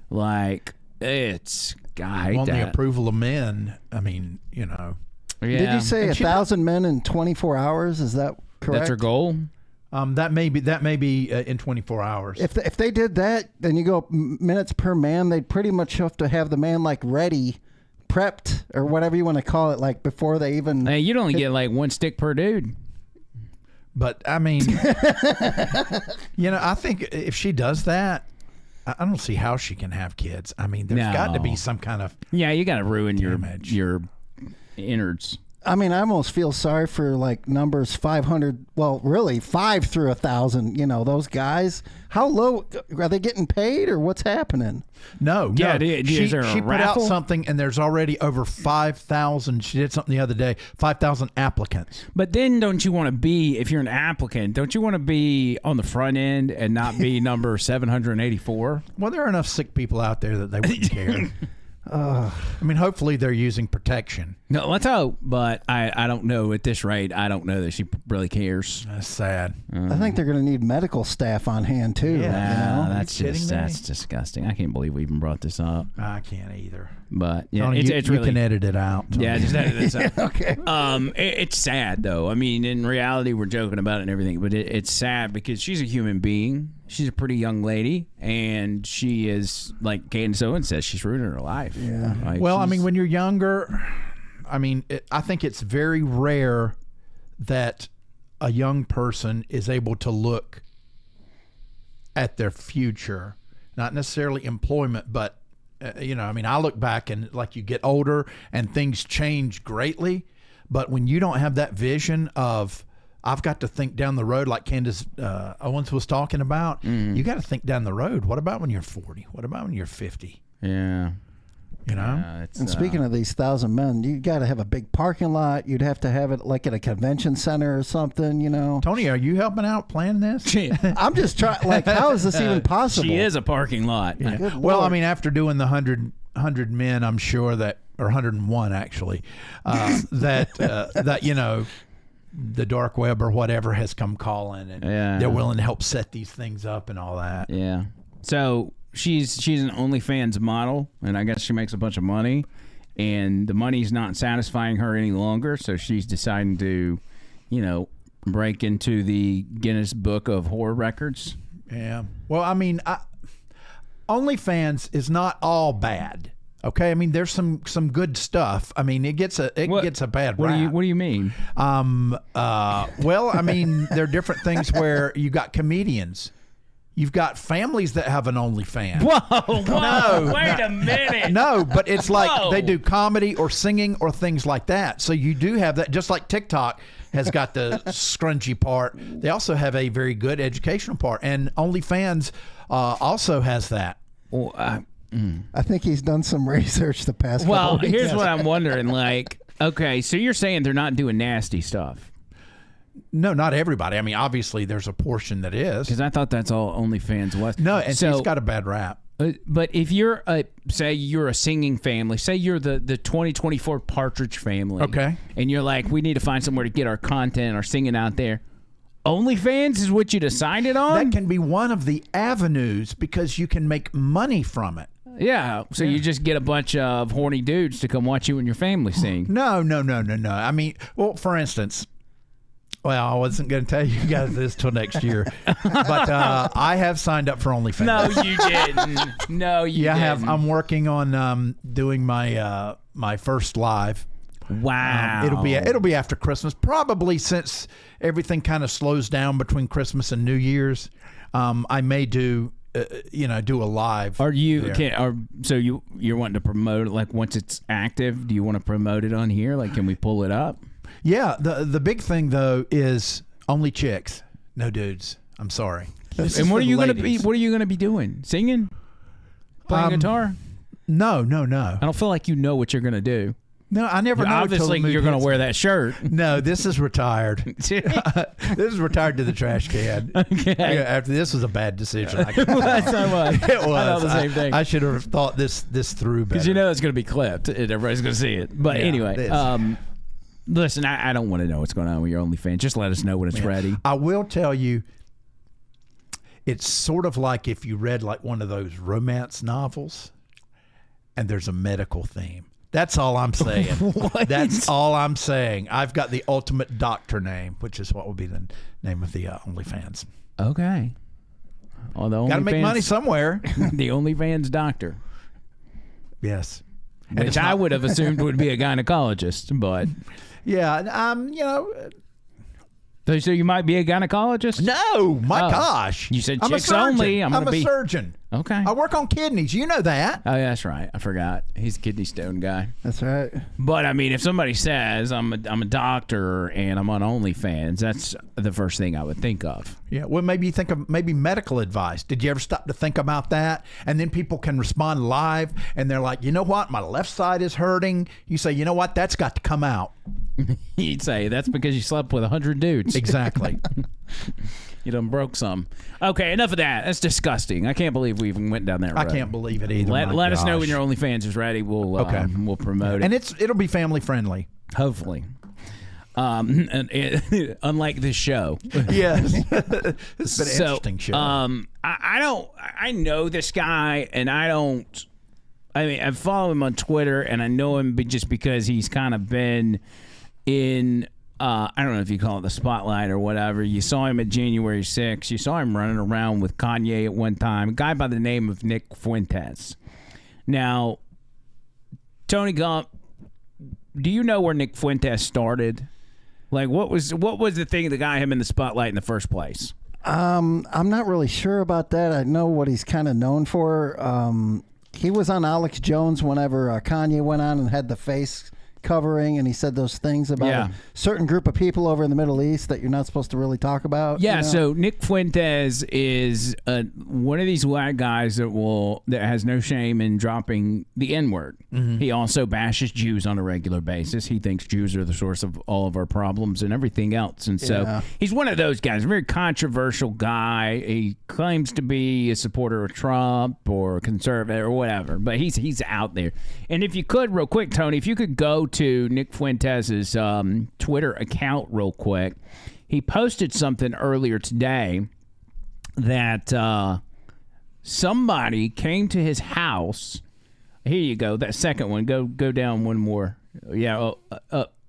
Like, it's God. Want the approval of men. I mean, you know. Yeah. Did you say 1,000 men in 24 hours? Is that correct? That's her goal? That may be in 24 hours. If they did that, then you go minutes per man. They'd pretty much have to have the man like ready, prepped, or whatever you want to call it, like before they even. Hey, you'd only get like 1 stick per dude. But I mean, you know, I think if she does that, I don't see how she can have kids. I mean, there's got to be some kind of you got to ruin your innards. I mean, I almost feel sorry for like numbers 500. Well, really 5 through 1,000. You know, those guys. How low are they getting paid, or what's happening? No. Is there a she put out raffle? something, and there's already over 5,000. She did something the other day. 5,000 applicants. But then, don't you want to be, if you're an applicant, don't you want to be on the front end and not be number 784? Well, there are enough sick people out there that they wouldn't care. I mean, hopefully they're using protection. No, let's hope. But I don't know at this rate. I don't know that she really cares. That's sad. I think they're going to need medical staff on hand too. Yeah, you know? that's disgusting. I can't believe we even brought this up. I can't either. But yeah, Tony, it's you really, can edit it out. Tony. Yeah, just edit this out. Okay. It's sad though. I mean, in reality, we're joking about it and everything, but it's sad because she's a human being. She's a pretty young lady, and she is, like Candace Owens says, she's ruining her life. Yeah. Like, Well, I mean, when you're younger, I mean, I think it's very rare that a young person is able to look at their future, not necessarily employment, but you know, I mean, I look back and like you get older and things change greatly, but when you don't have that vision of I've got to think down the road, like Candace Owens was talking about. You got to think down the road. What about when you're 40? What about when you're 50? Yeah. You know? Yeah, And speaking of these 1,000 men, you got to have a big parking lot. You'd have to have it like at a convention center or something, you know. Tony, are you helping out planning this? I'm just trying, like, how is this even possible? She is a parking lot. Yeah. Good Well, I Lord. mean, after doing the 100 men, I'm sure that, or 101 actually, that you know, the dark web or whatever has come calling, and they're willing to help set these things up and all that. Yeah. So she's an OnlyFans model, and I guess she makes a bunch of money, and the money's not satisfying her any longer, so she's deciding to, you know, break into the Guinness Book of Horror Records. Yeah. Well, I mean, OnlyFans is not all bad. Okay, I mean, there's some good stuff. I mean, it gets a bad rap. What do you mean? Well, I mean, there are different things where you got comedians. You've got families that have an OnlyFans. Whoa, No, wait a minute. No, but it's like Whoa. they do comedy or singing or things like that. So you do have that, just like TikTok has got the scrunchy part. They also have a very good educational part, and OnlyFans also has that. Well, I think he's done some research the past well, couple weeks. here's what I'm wondering. Like, okay, so you're saying they're not doing nasty stuff? No, not everybody. I mean, obviously, there's a portion that is. Because I thought that's all OnlyFans was. No, and so she's got a bad rap. But if you're say you're a singing family, say you're the 2024 Partridge Family, Okay. and you're like, we need to find somewhere to get our content, our singing out there. OnlyFans is what you decided on? That can be one of the avenues because you can make money from it. Yeah, so you just get a bunch of horny dudes to come watch you and your family sing. No. I mean, well, for instance, well, I wasn't going to tell you guys this till next year, but I have signed up for OnlyFans. No, you didn't. No, you Yeah, I didn't. have. I'm working on doing my my first live. Wow. It'll be after Christmas, probably, since everything kind of slows down between Christmas and New Year's. I may do do a live. Are you so you're wanting to promote it, like, once it's active? Do you want to promote it on here? Like, can we pull it up? Yeah, the big thing though is only chicks, no dudes. I'm sorry. And what are you going to be? What are you going to be doing? Singing? Playing guitar? No. I don't feel like you know what you're going to do. No, I never know. Obviously, you're going to wear that shirt. No, this is retired. This is retired to the trash can. Okay. After this was a bad decision. That's not It was. I thought the same thing. I should have thought this through better. Because it's going to be clipped and everybody's going to see it. But Yeah, anyway, listen, I don't want to know what's going on with your OnlyFans. Just let us know when it's ready. I will tell you, it's sort of like if you read like one of those romance novels and there's a medical theme. That's all I'm saying. That's all I'm saying. I've got the ultimate doctor name, which is what will be the name of the OnlyFans. Okay. Oh, the got to make money somewhere. The OnlyFans doctor. Yes. Which I would have assumed would be a gynecologist, but yeah, So you might be a gynecologist? No, my gosh. You said I'm chicks a surgeon. only. I'm a surgeon. Okay. I work on kidneys. You know that. Oh, yeah, that's right. I forgot. He's a kidney stone guy. That's right. But I mean, if somebody says I'm a doctor and I'm on OnlyFans, that's the first thing I would think of. Yeah. Well, maybe you think of medical advice. Did you ever stop to think about that? And then people can respond live, and they're like, you know what? My left side is hurting. You say, you know what? That's got to come out. You'd say that's because you slept with 100 dudes. Exactly. You done broke some. Okay, enough of that. That's disgusting. I can't believe we even went down that road. I can't believe it either. Let us know when your OnlyFans is ready. We'll promote it. And it'll be family friendly. Hopefully. Unlike this show. Yes. It's been an interesting show. I know this guy, and I follow him on Twitter, and I know him just because he's kind of been in, I don't know if you call it the spotlight or whatever. You saw him at January 6th. You saw him running around with Kanye at one time. A guy by the name of Nick Fuentes. Now, Tony Gump, do you know where Nick Fuentes started? Like, what was the thing that got him in the spotlight in the first place? I'm not really sure about that. I know what he's kind of known for. He was on Alex Jones whenever Kanye went on and had the face covering, and he said those things about a certain group of people over in the Middle East that you're not supposed to really talk about. Yeah, you know? So Nick Fuentes is one of these white guys that has no shame in dropping the N-word. Mm-hmm. He also bashes Jews on a regular basis. He thinks Jews are the source of all of our problems and everything else. And so he's one of those guys, a very controversial guy. He claims to be a supporter of Trump or conservative or whatever, but he's out there. And if you could, real quick, Tony, if you could go to Nick Fuentes' Twitter account real quick. He posted something earlier today that somebody came to his house. Here you go. That second one. Go down one more. Yeah.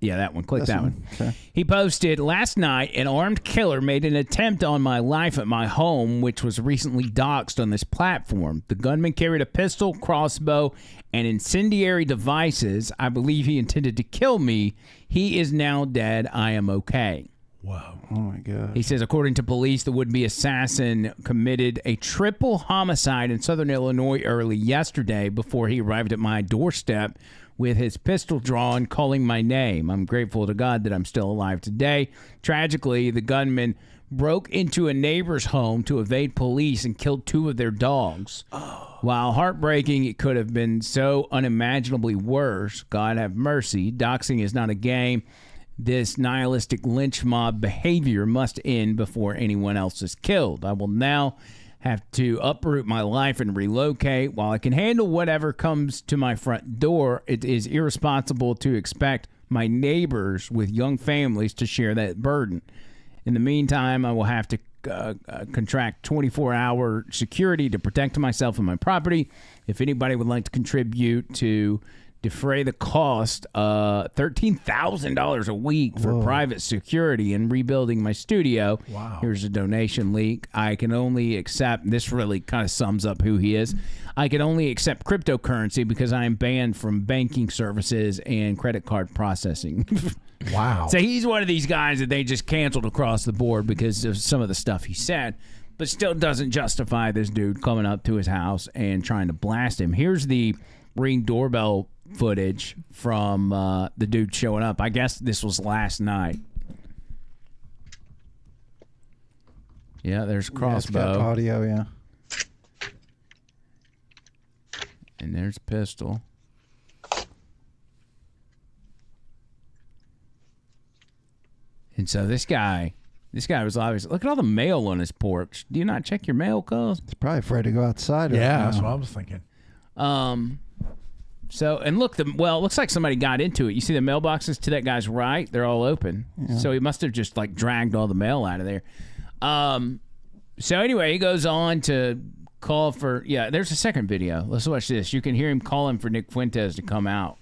Yeah, that one. Click that one. Okay. He posted, last night, an armed killer made an attempt on my life at my home, which was recently doxxed on this platform. The gunman carried a pistol, crossbow, and incendiary devices. I believe he intended to kill me. He is now dead. I am okay. Wow. Oh, my God. He says, according to police, the would-be assassin committed a triple homicide in southern Illinois early yesterday before he arrived at my doorstep with his pistol drawn, calling my name. I'm grateful to God that I'm still alive today. Tragically, the gunman broke into a neighbor's home to evade police and killed 2 of their dogs. Oh. While heartbreaking, it could have been so unimaginably worse. God have mercy. Doxing is not a game. This nihilistic lynch mob behavior must end before anyone else is killed. I will now have to uproot my life and relocate. While I can handle whatever comes to my front door, it is irresponsible to expect my neighbors with young families to share that burden. In the meantime, I will have to contract 24-hour security to protect myself and my property. If anybody would like to contribute to defray the cost, $13,000 a week for private security and rebuilding my studio. Wow. Here's a donation link. I can only accept, this really kind of sums up who he is. I can only accept cryptocurrency because I am banned from banking services and credit card processing. Wow. So he's one of these guys that they just canceled across the board because of some of the stuff he said, but still doesn't justify this dude coming up to his house and trying to blast him. Here's the Ring doorbell footage from the dude showing up. I guess this was last night. Yeah, there's crossbow. Yeah, it's got audio, yeah. And there's pistol. And so this guy was obviously, look at all the mail on his porch. Do you not check your mail, cuz? He's probably afraid to go outside. Yeah, that's what I was thinking. So, and look, it looks like somebody got into it. You see the mailboxes to that guy's right? They're all open. Yeah. So he must have just like dragged all the mail out of there. So anyway, he goes on to call for, there's a second video. Let's watch this. You can hear him calling for Nick Fuentes to come out.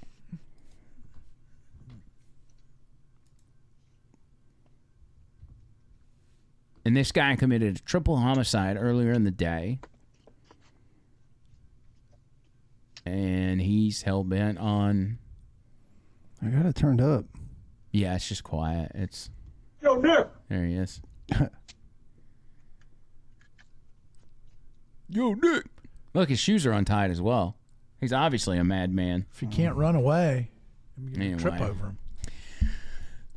And this guy committed a triple homicide earlier in the day. And he's hell-bent on... I got it turned up. Yeah, it's just quiet. It's... Yo, Nick! There he is. Yo, Nick! Look, his shoes are untied as well. He's obviously a madman. If you can't run away, you're going to trip over him.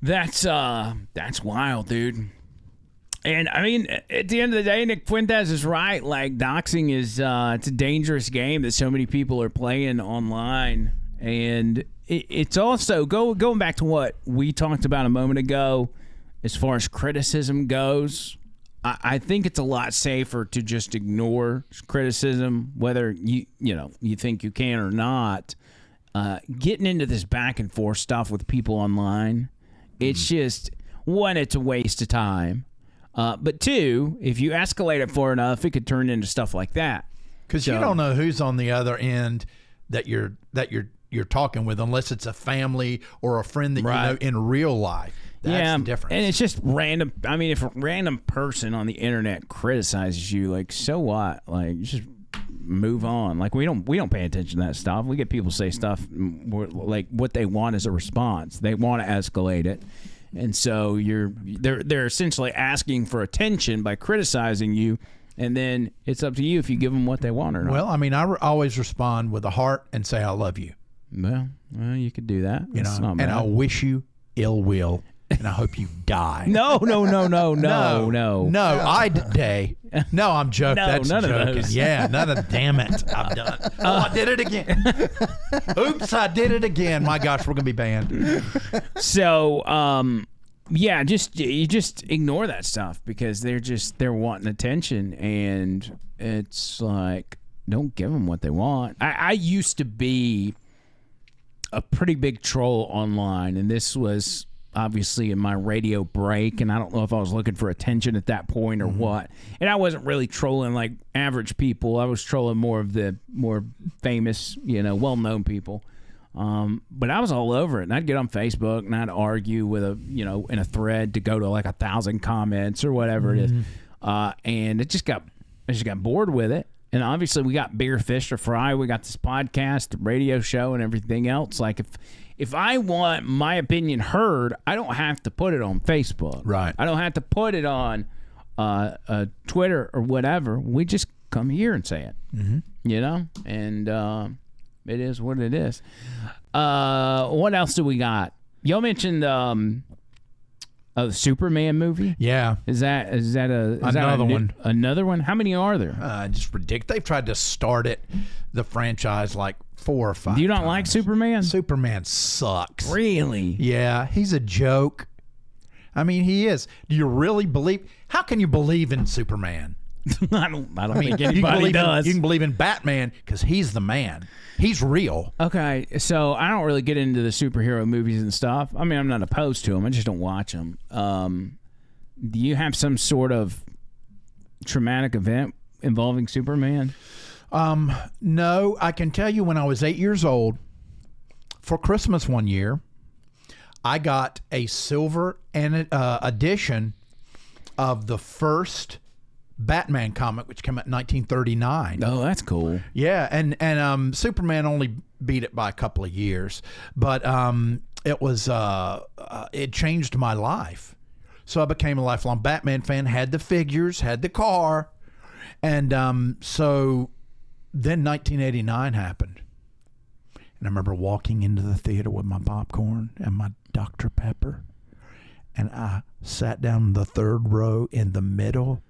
That's wild, dude. And, I mean, at the end of the day, Nick Fuentes is right. Like, doxing is it's a dangerous game that so many people are playing online. And it's also, going back to what we talked about a moment ago, as far as criticism goes, I think it's a lot safer to just ignore criticism, whether you think you can or not. Getting into this back and forth stuff with people online, it's just, one, it's a waste of time. But two, if you escalate it far enough, it could turn into stuff like that. Because you don't know who's on the other end that you're talking with, unless it's a family or a friend that you know in real life. That's the difference. And it's just random. I mean, if a random person on the internet criticizes you, like, so what? Like, just move on. Like, we don't pay attention to that stuff. We get people say stuff like what they want is a response. They want to escalate it. And so they're essentially asking for attention by criticizing you, and then it's up to you if you give them what they want or not. Well, I mean, I always respond with a heart and say I love you. Well, you could do that. That's not bad. And I wish you ill will, and I hope you die. No. No, I'm joking. No, That's none joking. of those. Yeah, none of. Damn it, I've done. I did it again. Oops, I did it again. My gosh, we're gonna be banned. So, you just ignore that stuff because they're wanting attention, and it's like, don't give them what they want. I used to be a pretty big troll online, and this was obviously in my radio break, and I don't know if I was looking for attention at that point or what. And I wasn't really trolling like average people. I was trolling more of the more famous, well-known people. But I was all over it, and I'd get on Facebook and I'd argue with in a thread to go to like 1,000 comments or whatever it is. And I just got bored with it. And obviously we got bigger fish to fry. We got this podcast, the radio show, and everything else. Like if I want my opinion heard, I don't have to put it on Facebook. Right. I don't have to put it on Twitter or whatever. We just come here and say it. And it is what it is. What else do we got? Y'all mentioned the Superman movie. Yeah. Is that another one? Another one? How many are there? Just ridiculous. They've tried to start the franchise like 4 or 5. Do you not like Superman? Superman sucks. Really? Yeah, he's a joke. I mean, he is. Do you really believe? How can you believe in Superman? I don't think anybody does. You can believe in Batman because he's the man. He's real. Okay, so I don't really get into the superhero movies and stuff. I mean, I'm not opposed to them. I just don't watch them. Do you have some sort of traumatic event involving Superman? No, I can tell you when I was 8 years old, for Christmas one year, I got a silver edition of the first Batman comic, which came out in 1939. Oh, that's cool. Yeah, and Superman only beat it by a couple of years, but it changed my life. So I became a lifelong Batman fan, had the figures, had the car, and so then 1989 happened. And I remember walking into the theater with my popcorn and my Dr. Pepper, and I sat down in the third row in the middle,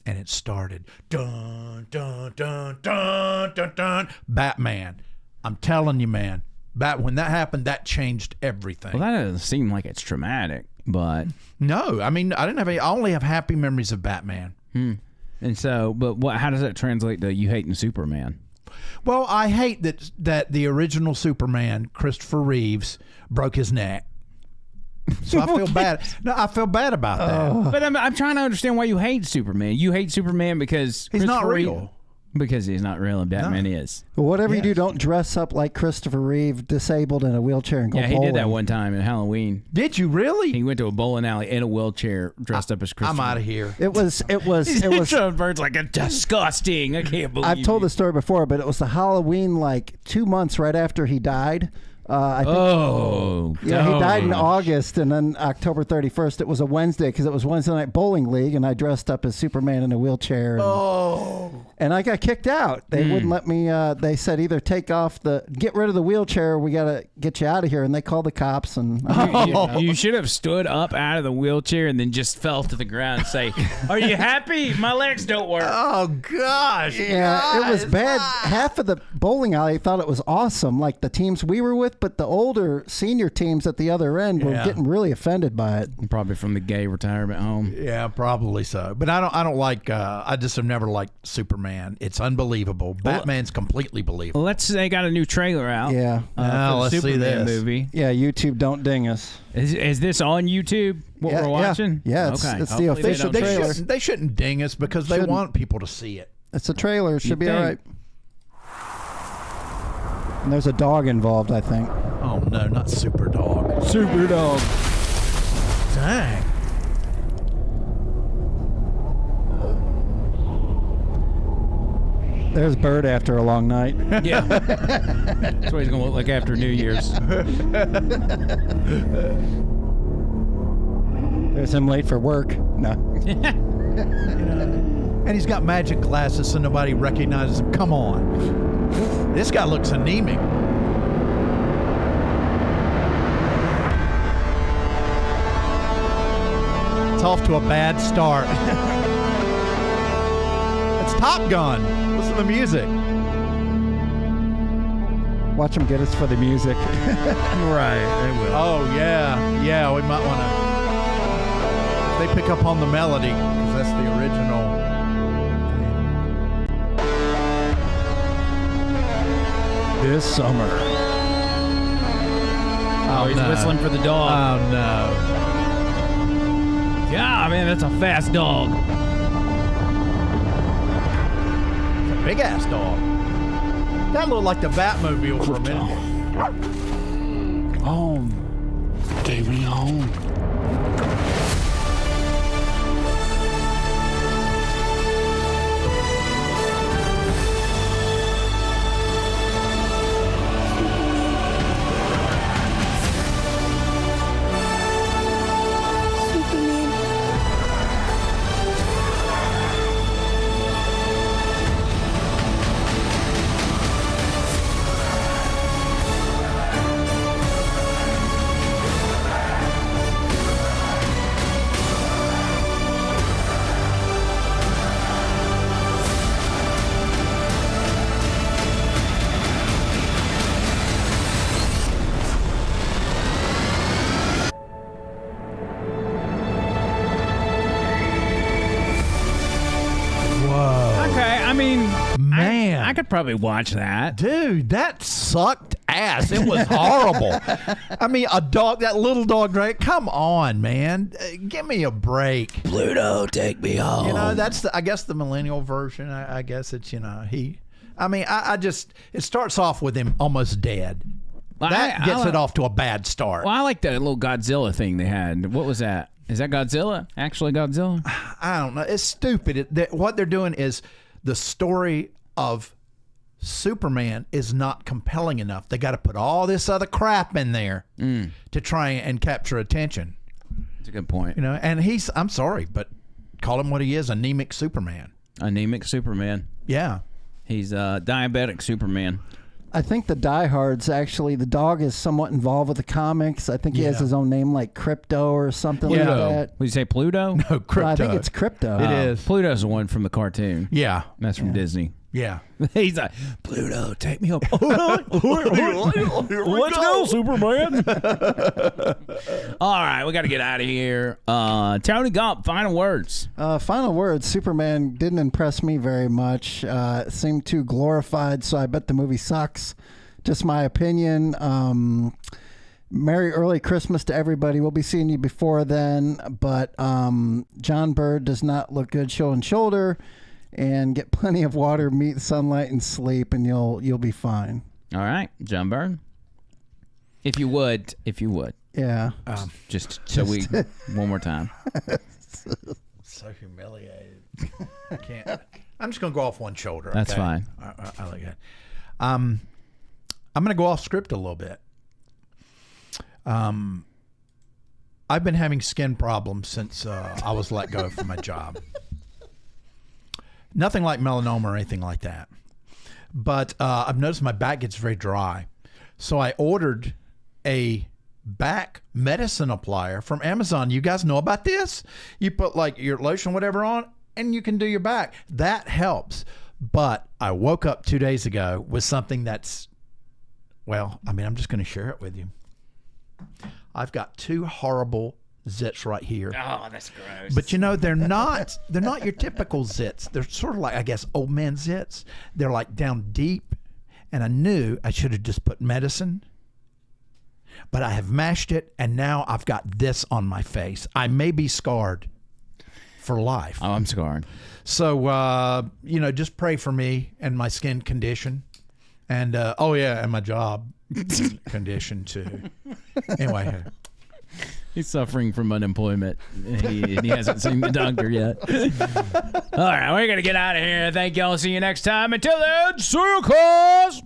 and it started. Dun, dun, dun, dun, dun, dun. Batman. I'm telling you, man. When that happened, that changed everything. Well, that doesn't seem like it's traumatic, but... No, I mean, I only have happy memories of Batman. And so, but how does that translate to you hating Superman? Well, I hate that the original Superman, Christopher Reeves, broke his neck. So I feel bad. No, I feel bad about that. But I'm trying to understand why you hate Superman. You hate Superman because he's not real. Reeve, because he's not real and Batman is. Well, whatever you do, don't dress up like Christopher Reeve, disabled in a wheelchair and go bowling. bowling. He did that one time in Halloween. Did you really? He went to a bowling alley in a wheelchair dressed up as Christopher. I'm out of here. It was. Bird's like disgusting. I can't believe I've told the story before, but it was the Halloween like 2 months right after he died. I think, he died in August, and then October 31st, it was a Wednesday because it was Wednesday night bowling league, and I dressed up as Superman in a wheelchair. And I got kicked out. They wouldn't let me. They said either get rid of the wheelchair, or we got to get you out of here. And they called the cops. And you should have stood up out of the wheelchair and then just fell to the ground and say, "Are you happy? My legs don't work." Oh gosh! Yeah, it was bad. Half of the bowling alley thought it was awesome, like the teams we were with. But the older senior teams at the other end were getting really offended by it. Probably from the gay retirement home. Yeah, probably so. But I don't like. I just have never liked Superman. It's unbelievable. Batman's completely believable. They got a new trailer out. Yeah. For the let's Superman see this movie. Yeah, YouTube, don't ding us. Is this on YouTube? What we're watching? Yeah, it's the official trailer. They shouldn't ding us because they want people to see it. It's a trailer. It should be all right. And there's a dog involved, I think. Oh, no, not Super Dog. Super Dog. Dang. There's Bird after a long night. Yeah. That's what he's going to look like after New Year's. There's him late for work. No. And he's got magic glasses so nobody recognizes him. Come on. This guy looks anemic. It's off to a bad start. It's Top Gun. Listen to the music. Watch him get us for the music. Right, they will. Oh, yeah. Yeah, we might want to... They pick up on the melody because that's the original... This summer. Oh, he's whistling for the dog. Oh, no. Yeah, man, that's a fast dog. It's a big-ass dog. That looked like the Batmobile for a minute. Home. Take me home. I could probably watch that. Dude, that sucked ass. It was horrible. I mean, a dog, that little dog, right? Come on, man. Give me a break. Pluto, take me home. You know, that's, I guess, the millennial version. I guess it's, I just, it starts off with him almost dead. That gets it off to a bad start. Well, I like that little Godzilla thing they had. What was that? Is that Godzilla? Actually Godzilla? I don't know. It's stupid. What they're doing is the story of Superman is not compelling enough. They got to put all this other crap in there to try and capture attention. That's a good point. And I'm sorry, but call him what he is, anemic Superman. Anemic Superman. Yeah. He's diabetic Superman. I think the diehards, actually, the dog is somewhat involved with the comics. I think he has his own name, like Crypto or something like that. Would you say Pluto? No, Crypto. No, I think it's Crypto. It is. Pluto's the one from the cartoon. Yeah. That's from Disney. Yeah. He's like, Pluto, take me home. Let's go, Superman. All right, we got to get out of here. Tony Gump, final words. Final words. Superman didn't impress me very much. Seemed too glorified, so I bet the movie sucks. Just my opinion. Merry early Christmas to everybody. We'll be seeing you before then, but John Bird does not look good shoulder and shoulder. And get plenty of water, meat, sunlight, and sleep, and you'll be fine. All right, John Byrne. If you would. Yeah. Just so we one more time. So humiliated. I can't. I'm just gonna go off one shoulder. That's okay? fine. I like that. I'm gonna go off script a little bit. I've been having skin problems since I was let go from my job. Nothing like melanoma or anything like that. But I've noticed my back gets very dry. So I ordered a back medicine applier from Amazon. You guys know about this? You put like your lotion, whatever on, and you can do your back. That helps. But I woke up 2 days ago with something that's, I'm just going to share it with you. I've got two horrible zits right here. Oh, that's gross. But they're not your typical zits. They're sort of like, I guess, old man zits. They're like down deep. And I knew I should have just put medicine. But I have mashed it, and now I've got this on my face. I may be scarred for life. Oh, I'm scarred. So, just pray for me and my skin condition. And, and my job condition too. Anyway. He's suffering from unemployment. He hasn't seen the doctor yet. All right, we're going to get out of here. Thank y'all. See you next time. Until then, see you, cuz.